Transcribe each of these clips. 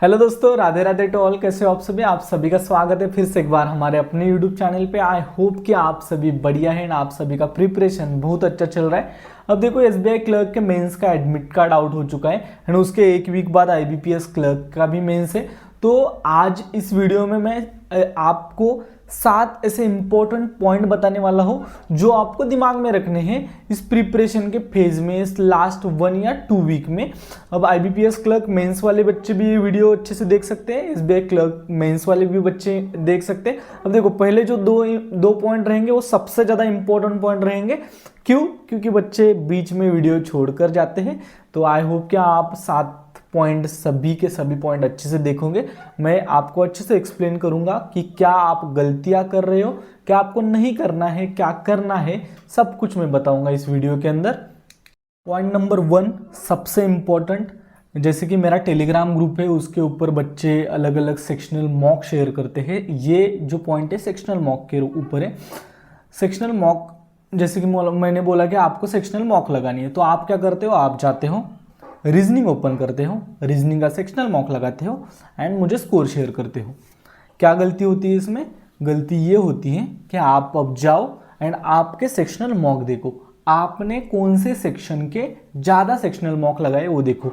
Hello दोस्तों, Radhe Radhe to all. कैसे हो आप सभी का स्वागत है फिर से एक बार हमारे अपने यूट्यूब चैनल पे। आई होप कि आप सभी बढ़िया हैं ना। आप सभी का प्रिपरेशन बहुत अच्छा चल रहा है। अब देखो, एसबीआई क्लर्क के मेंस का एडमिट कार्ड आउट हो चुका है एंड उसके एक वीक बाद आईबीपीएस क्लर्क का भी मेंस है। तो आज इस वीडियो में मैं आपको 7 ऐसे इंपॉर्टेंट पॉइंट बताने वाला हूं जो आपको दिमाग में रखने हैं इस प्रिपरेशन के फेज में, इस लास्ट 1 या 2 वीक में। अब आईबीपीएस क्लर्क मेंस वाले बच्चे भी ये वीडियो अच्छे से देख सकते हैं, एसबीआई क्लर्क मेंस वाले भी बच्चे देख सकते हैं। अब देखो, पहले जो दो पॉइंट रहेंगे वो सबसे ज़्यादा इंपॉर्टेंट पॉइंट रहेंगे। क्यों? क्योंकि बच्चे बीच में वीडियो छोड़कर जाते हैं। तो आई होप कि आप 7 पॉइंट सभी के सभी पॉइंट अच्छे से देखोगे। मैं आपको अच्छे से एक्सप्लेन करूंगा कि क्या आप गलतियां कर रहे हो, क्या आपको नहीं करना है, क्या करना है, सब कुछ मैं बताऊंगा इस वीडियो के अंदर। पॉइंट नंबर 1 सबसे इंपॉर्टेंट, जैसे कि मेरा टेलीग्राम ग्रुप है उसके ऊपर बच्चे अलग अलग सेक्शनल मॉक शेयर करते हैं। ये जो पॉइंट है सेक्शनल मॉक के ऊपर है। सेक्शनल मॉक, जैसे कि मैंने बोला कि आपको सेक्शनल मॉक लगानी है, तो आप क्या करते हो, आप जाते हो रीजनिंग ओपन करते हो, रीजनिंग का सेक्शनल मॉक लगाते हो एंड मुझे स्कोर शेयर करते हो। क्या गलती होती है इसमें? गलती ये होती है कि आप अब जाओ एंड आपके सेक्शनल मॉक देखो, आपने कौन से सेक्शन के ज़्यादा सेक्शनल मॉक लगाए वो देखो।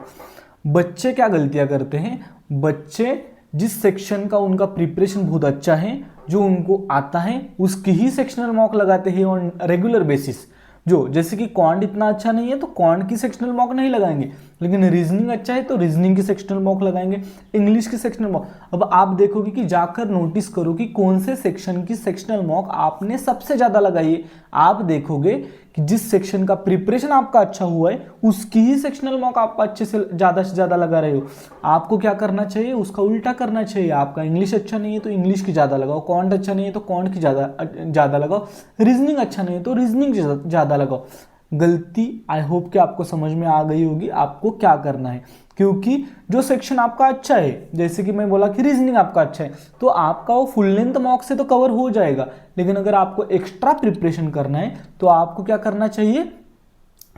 बच्चे क्या गलतियां करते हैं? बच्चे जिस सेक्शन का उनका प्रिपरेशन बहुत अच्छा है, जो उनको आता है, उसकी ही सेक्शनल मॉक लगाते हैं ऑन रेगुलर बेसिस। जो जैसे कि क्वांट इतना अच्छा नहीं है तो क्वांट की सेक्शनल मॉक नहीं लगाएंगे, लेकिन रीजनिंग अच्छा है तो रीजनिंग की सेक्शनल मॉक लगाएंगे, इंग्लिश की सेक्शनल मॉक। अब आप देखोगे कि जाकर नोटिस करो कि कौन से सेक्शन की सेक्शनल मॉक आपने सबसे ज़्यादा लगाई है। आप देखोगे कि जिस सेक्शन का प्रिपरेशन आपका अच्छा हुआ है उसकी ही सेक्शनल मॉक आप अच्छे से ज़्यादा लगा रहे हो। आपको क्या करना चाहिए? उसका उल्टा करना चाहिए। आपका इंग्लिश अच्छा नहीं है तो इंग्लिश की ज़्यादा लगाओ, क्वांट अच्छा नहीं है तो क्वांट की ज़्यादा लगाओ, रीजनिंग अच्छा नहीं है तो रीजनिंग ज़्यादा लगाओ। गलती आई होप कि आपको समझ में आ गई होगी आपको क्या करना है। क्योंकि जो सेक्शन आपका अच्छा है, जैसे कि मैं बोला कि रीजनिंग आपका अच्छा है, तो आपका वो फुल लेंथ मॉक से तो कवर हो जाएगा। लेकिन अगर आपको एक्स्ट्रा प्रिपरेशन करना है तो आपको क्या करना चाहिए?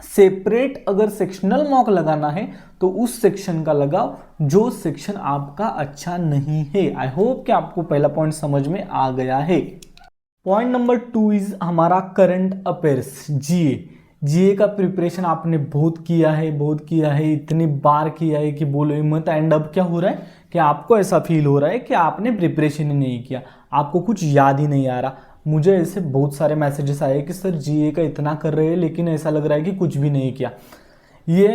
सेपरेट अगर सेक्शनल मॉक लगाना है तो उस सेक्शन का लगाओ जो सेक्शन आपका अच्छा नहीं है। आई होप कि आपको पहला पॉइंट समझ में आ गया है। पॉइंट नंबर 2 इज हमारा करंट अफेयर्स, जीए का प्रिपरेशन आपने बहुत किया है, इतनी बार किया है कि बोलो ही मत। एंड अब क्या हो रहा है कि आपको ऐसा फील हो रहा है कि आपने प्रिपरेशन ही नहीं किया, आपको कुछ याद ही नहीं आ रहा। मुझे ऐसे बहुत सारे मैसेजेस आए कि सर जीए का इतना कर रहे हैं लेकिन ऐसा लग रहा है कि कुछ भी नहीं किया। ये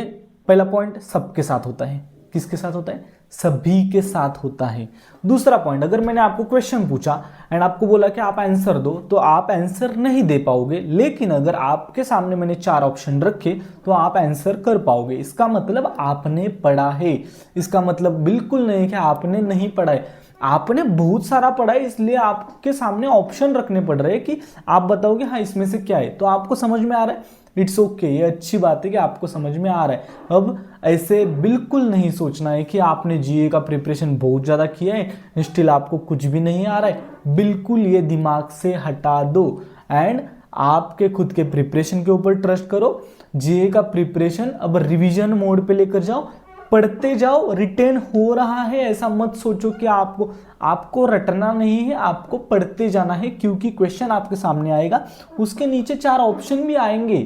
पहला पॉइंट सबके साथ होता है। किसके साथ होता है? सभी के साथ होता है। दूसरा पॉइंट, अगर मैंने आपको क्वेश्चन पूछा एंड आपको बोला कि आप आंसर दो, तो आप आंसर नहीं दे पाओगे। लेकिन अगर आपके सामने मैंने 4 ऑप्शन रखे तो आप आंसर कर पाओगे। इसका मतलब आपने पढ़ा है। इसका मतलब बिल्कुल नहीं कि आपने नहीं पढ़ा है। आपने बहुत सारा पढ़ा है, इसलिए आपके सामने ऑप्शन रखने पड़ रहे हैं कि आप बताओगे हाँ इसमें से क्या है। तो आपको समझ में आ रहा है, इट्स ओके, ये अच्छी बात है कि आपको समझ में आ रहा है। अब ऐसे बिल्कुल नहीं सोचना है कि आपने जीए का प्रिपरेशन बहुत ज़्यादा किया है स्टिल आपको कुछ भी नहीं आ रहा है। बिल्कुल ये दिमाग से हटा दो एंड आपके खुद के प्रिपरेशन के ऊपर ट्रस्ट करो। जीए का प्रिपरेशन अब रिवीजन मोड पे लेकर जाओ, पढ़ते जाओ, रिटेन हो रहा है ऐसा मत सोचो कि आपको रटना नहीं है, आपको पढ़ते जाना है। क्योंकि क्वेश्चन आपके सामने आएगा, उसके नीचे 4 ऑप्शन भी आएंगे,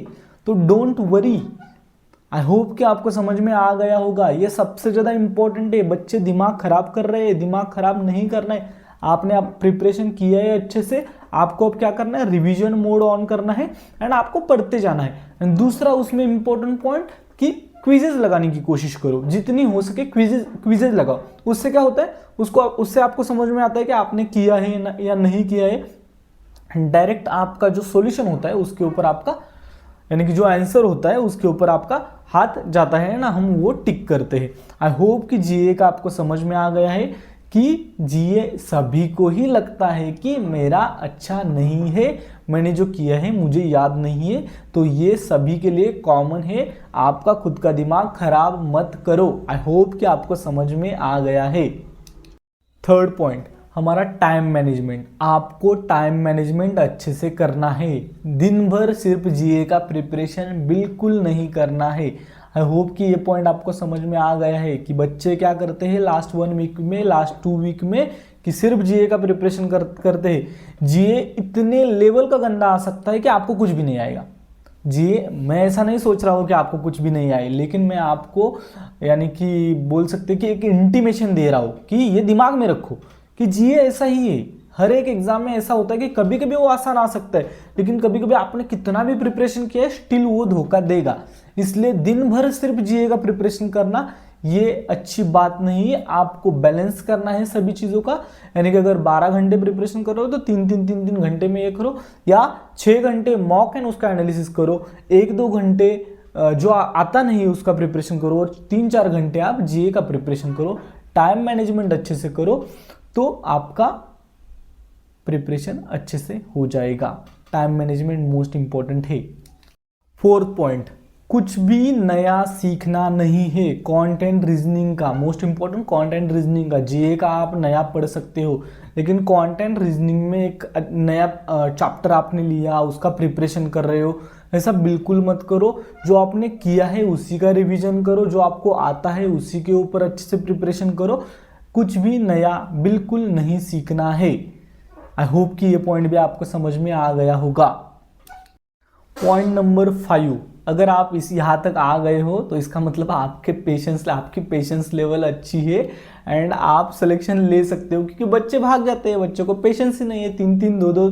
तो डोंट वरी। आई होप कि आपको समझ में आ गया होगा। ये सबसे ज़्यादा इंपॉर्टेंट है। बच्चे दिमाग खराब कर रहे हैं, दिमाग खराब नहीं करना है। आपने अब प्रिपरेशन किया है अच्छे से, आपको अब क्या करना है? रिवीजन मोड ऑन करना है एंड आपको पढ़ते जाना है। एंड दूसरा उसमें इंपॉर्टेंट पॉइंट कि क्विजेज लगाने की कोशिश करो, जितनी हो सके क्विजेज लगाओ। उससे क्या होता है, उससे आपको समझ में आता है कि आपने किया है या नहीं किया है। डायरेक्ट आपका जो सॉल्यूशन होता है उसके ऊपर आपका, यानी कि जो आंसर होता है उसके ऊपर आपका हाथ जाता है ना, हम वो टिक करते हैं। आई होप कि जीए का आपको समझ में आ गया है कि जीए सभी को ही लगता है कि मेरा अच्छा नहीं है, मैंने जो किया है मुझे याद नहीं है। तो ये सभी के लिए कॉमन है। आपका खुद का दिमाग खराब मत करो। आई होप कि आपको समझ में आ गया है। थर्ड पॉइंट हमारा टाइम मैनेजमेंट। आपको टाइम मैनेजमेंट अच्छे से करना है। दिन भर सिर्फ जीए का प्रिपरेशन बिल्कुल नहीं करना है। आई होप कि ये पॉइंट आपको समझ में आ गया है कि बच्चे क्या करते हैं लास्ट 1 वीक में, लास्ट 2 वीक में, कि सिर्फ जीए का प्रिपरेशन करते हैं। जीए इतने लेवल का गंदा आ सकता है कि आपको कुछ भी नहीं आएगा। जीए, मैं ऐसा नहीं सोच रहा हूँ कि आपको कुछ भी नहीं आए, लेकिन मैं आपको यानी कि बोल सकते कि एक इंटीमेशन दे रहा हूँ कि ये दिमाग में रखो कि जीए ऐसा ही है। हर एक एग्जाम में ऐसा होता है कि कभी कभी वो आसान आ सकता है, लेकिन कभी कभी आपने कितना भी प्रिपरेशन किया है स्टिल वो धोखा देगा। इसलिए दिन भर सिर्फ जीए का प्रिपरेशन करना ये अच्छी बात नहीं है। आपको बैलेंस करना है सभी चीज़ों का, यानी कि अगर 12 घंटे प्रिपरेशन करो तो 3-3 घंटे में ये करो, या 6 घंटे मॉक एंड उसका एनालिसिस करो, 1-2 घंटे जो आता नहीं उसका प्रिपरेशन करो, और 3-4 घंटे आप जीए का प्रिपरेशन करो। टाइम मैनेजमेंट अच्छे से करो तो आपका प्रिपरेशन अच्छे से हो जाएगा। टाइम मैनेजमेंट मोस्ट इंपॉर्टेंट है। 4th पॉइंट, कुछ भी नया सीखना नहीं है। कंटेंट रीजनिंग का मोस्ट इंपॉर्टेंट, कंटेंट रीजनिंग का जीए का आप नया पढ़ सकते हो, लेकिन कंटेंट रीजनिंग में एक नया चैप्टर आपने लिया, उसका प्रिपरेशन कर रहे हो, ऐसा बिल्कुल मत करो। जो आपने किया है उसी का रिवीजन करो, जो आपको आता है उसी के ऊपर अच्छे से प्रिपरेशन करो। कुछ भी नया बिल्कुल नहीं सीखना है। आई होप कि ये पॉइंट भी आपको समझ में आ गया होगा। पॉइंट नंबर 5, अगर आप इस यहाँ तक आ गए हो तो इसका मतलब आपकी पेशेंस लेवल अच्छी है एंड आप सिलेक्शन ले सकते हो, क्योंकि बच्चे भाग जाते हैं, बच्चों को पेशेंस ही नहीं है। 3-3 2-2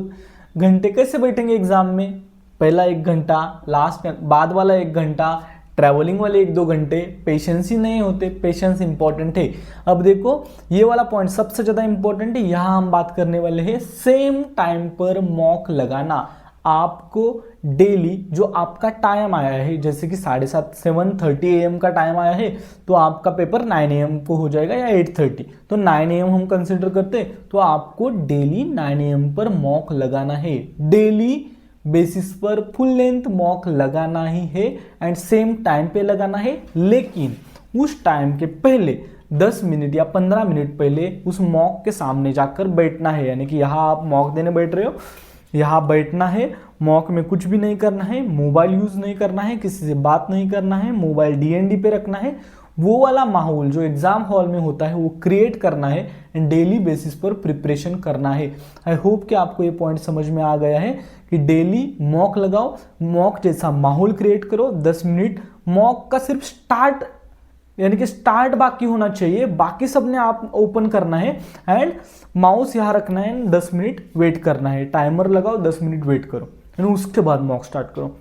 घंटे कैसे बैठेंगे एग्जाम में? पहला 1 घंटा, लास्ट बाद वाला 1 घंटा, ट्रैवलिंग वाले 1-2 घंटे, पेशेंस ही नहीं होते। पेशेंस इंपॉर्टेंट है। अब देखो ये वाला पॉइंट सबसे ज़्यादा इंपॉर्टेंट है। यहाँ हम बात करने वाले हैं सेम टाइम पर मॉक लगाना। आपको डेली जो आपका टाइम आया है, जैसे कि 7:30 AM का टाइम आया है, तो आपका पेपर 9 AM को हो जाएगा या 8:30, तो 9 AM हम कंसिडर करते, तो आपको डेली 9 AM पर मॉक लगाना है। डेली बेसिस पर फुल लेंथ मॉक लगाना ही है एंड सेम टाइम पे लगाना है, लेकिन उस टाइम के पहले 10 मिनट या 15 मिनट पहले उस मॉक के सामने जाकर बैठना है। यानी कि यहाँ आप मॉक देने बैठ रहे हो, यहाँ बैठना है, मॉक में कुछ भी नहीं करना है, मोबाइल यूज़ नहीं करना है, किसी से बात नहीं करना है, मोबाइल डीएनडी पे रखना है। वो वाला माहौल जो एग्जाम हॉल में होता है वो क्रिएट करना है एंड डेली बेसिस पर प्रिपरेशन करना है। आई होप कि आपको ये पॉइंट समझ में आ गया है कि डेली मॉक लगाओ, मॉक जैसा माहौल क्रिएट करो। 10 मिनट मॉक का सिर्फ स्टार्ट, यानी कि स्टार्ट बाकी होना चाहिए, बाकी सब ने आप ओपन करना है एंड माउस यहाँ रखना है, 10 मिनट वेट करना है। टाइमर लगाओ, 10 मिनट वेट करो एंड उसके बाद मॉक स्टार्ट करो।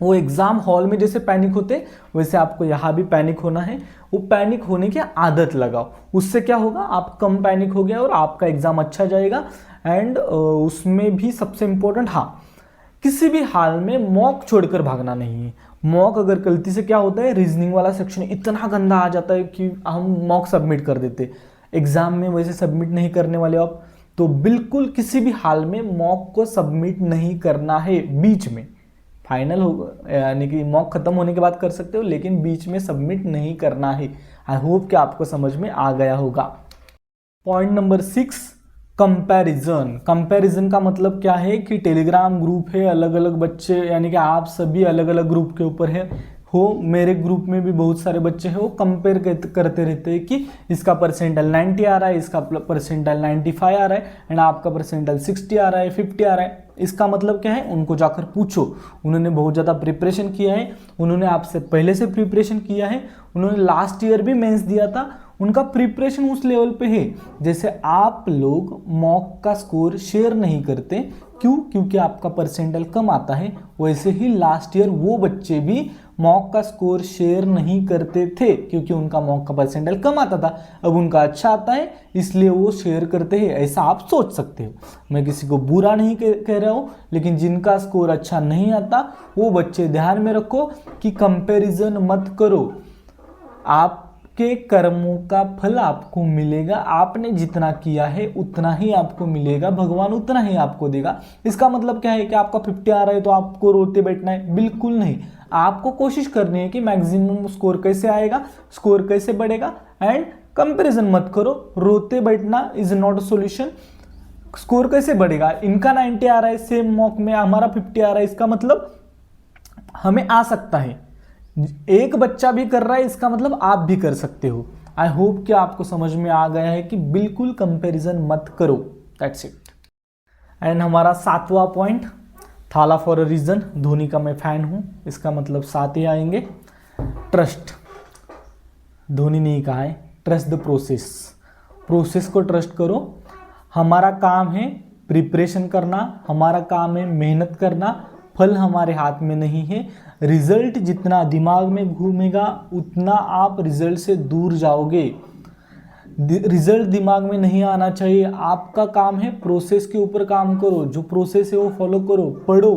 वो एग्जाम हॉल में जैसे पैनिक होते वैसे आपको यहाँ भी पैनिक होना है। वो पैनिक होने की आदत लगाओ, उससे क्या होगा, आप कम पैनिक हो गया और आपका एग्जाम अच्छा जाएगा। एंड उसमें भी सबसे इंपॉर्टेंट, हाँ, किसी भी हाल में मॉक छोड़कर भागना नहीं है। मॉक अगर गलती से क्या होता है, रीजनिंग वाला सेक्शन इतना गंदा आ जाता है कि हम मॉक सबमिट कर देते। एग्जाम में वैसे सबमिट नहीं करने वाले आप, तो बिल्कुल किसी भी हाल में मॉक को सबमिट नहीं करना है। बीच में फाइनल हो, यानी कि मॉक खत्म होने के बाद कर सकते हो, लेकिन बीच में सबमिट नहीं करना है। आई होप कि आपको समझ में आ गया होगा। Point number 6, comparison. कंपैरिजन का मतलब क्या है कि टेलीग्राम ग्रुप है, अलग अलग बच्चे, यानी कि आप सभी अलग अलग ग्रुप के ऊपर है हो। मेरे ग्रुप में भी बहुत सारे बच्चे हैं, वो कंपेयर करते रहते हैं कि इसका परसेंटाइल 90 आ रहा है, इसका परसेंटाइल 95 आ रहा है एंड आपका परसेंटाइल 60 आ रहा है, 50 आ रहा है। इसका मतलब क्या है, उनको जाकर पूछो, उन्होंने बहुत ज़्यादा प्रिपरेशन किया है, उन्होंने आपसे पहले से प्रिपरेशन किया है, उन्होंने लास्ट ईयर भी मेंस दिया था, उनका प्रिपरेशन उस लेवल पे है। जैसे आप लोग मॉक का स्कोर शेयर नहीं करते, क्यों? क्योंकि आपका परसेंटाइल कम आता है। वैसे ही लास्ट ईयर वो बच्चे भी मॉक का स्कोर शेयर नहीं करते थे, क्योंकि उनका मॉक का परसेंटाइल कम आता था। अब उनका अच्छा आता है इसलिए वो शेयर करते हैं, ऐसा आप सोच सकते हो। मैं किसी को बुरा नहीं कह रहा हूँ, लेकिन जिनका स्कोर अच्छा नहीं आता वो बच्चे ध्यान में रखो कि कंपैरिजन मत करो। आपके कर्मों का फल आपको मिलेगा, आपने जितना किया है उतना ही आपको मिलेगा, भगवान उतना ही आपको देगा। इसका मतलब क्या है कि आपका 50 आ रहा है तो आपको रोते बैठना है? बिल्कुल नहीं। आपको कोशिश करनी है कि मैक्सिमम स्कोर कैसे आएगा, स्कोर कैसे बढ़ेगा, एंड कंपैरिजन मत करो। रोते बैठना is not a solution. Score कैसे बढ़ेगा, इनका 90 आ रहा है सेम मॉक में, हमारा 50 आ रहा है, इसका मतलब हमें आ सकता है। एक बच्चा भी कर रहा है इसका मतलब आप भी कर सकते हो। आई होप कि आपको समझ में आ गया है कि बिल्कुल कंपैरिजन मत करो। That's it. एंड हमारा 7वां पॉइंट, थाला फॉर अ रीजन। धोनी का मैं फैन हूं, इसका मतलब 7 ही आएंगे। ट्रस्ट, धोनी ने ही कहा है ट्रस्ट द प्रोसेस। प्रोसेस को ट्रस्ट करो। हमारा काम है प्रिपरेशन करना, हमारा काम है मेहनत करना, फल हमारे हाथ में नहीं है। रिजल्ट जितना दिमाग में घूमेगा उतना आप रिजल्ट से दूर जाओगे। रिजल्ट दिमाग में नहीं आना चाहिए। आपका काम है प्रोसेस के ऊपर काम करो, जो प्रोसेस है वो फॉलो करो। पढ़ो,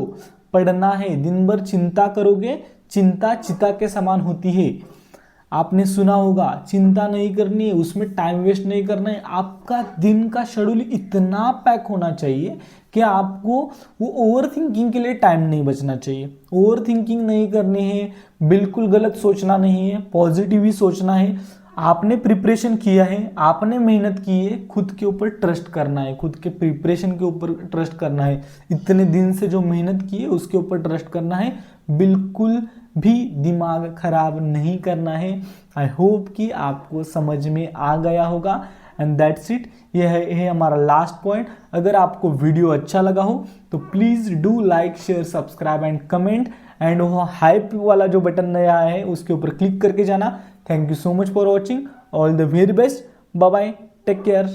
पढ़ना है। दिन भर चिंता करोगे, चिंता चिता के समान होती है। आपने सुना होगा, चिंता नहीं करनी है, उसमें टाइम वेस्ट नहीं करना है। आपका दिन का शेड्यूल इतना पैक होना चाहिए कि आपको वो ओवर थिंकिंग के लिए टाइम नहीं बचना चाहिए। ओवर थिंकिंग नहीं करनी है, बिल्कुल गलत सोचना नहीं है, पॉजिटिव ही सोचना है। आपने प्रिपरेशन किया है, आपने मेहनत की है, खुद के ऊपर ट्रस्ट करना है, खुद के प्रिपरेशन के ऊपर ट्रस्ट करना है। इतने दिन से जो मेहनत की है उसके ऊपर ट्रस्ट करना है। बिल्कुल भी दिमाग खराब नहीं करना है। आई होप कि आपको समझ में आ गया होगा। And that's it. यह है हमारा लास्ट पॉइंट। अगर आपको वीडियो अच्छा लगा हो तो please do like, share, subscribe and comment. And वो हाइप वाला जो बटन नया है उसके ऊपर क्लिक करके जाना। Thank you so much for watching. All the very best. Bye bye, take care.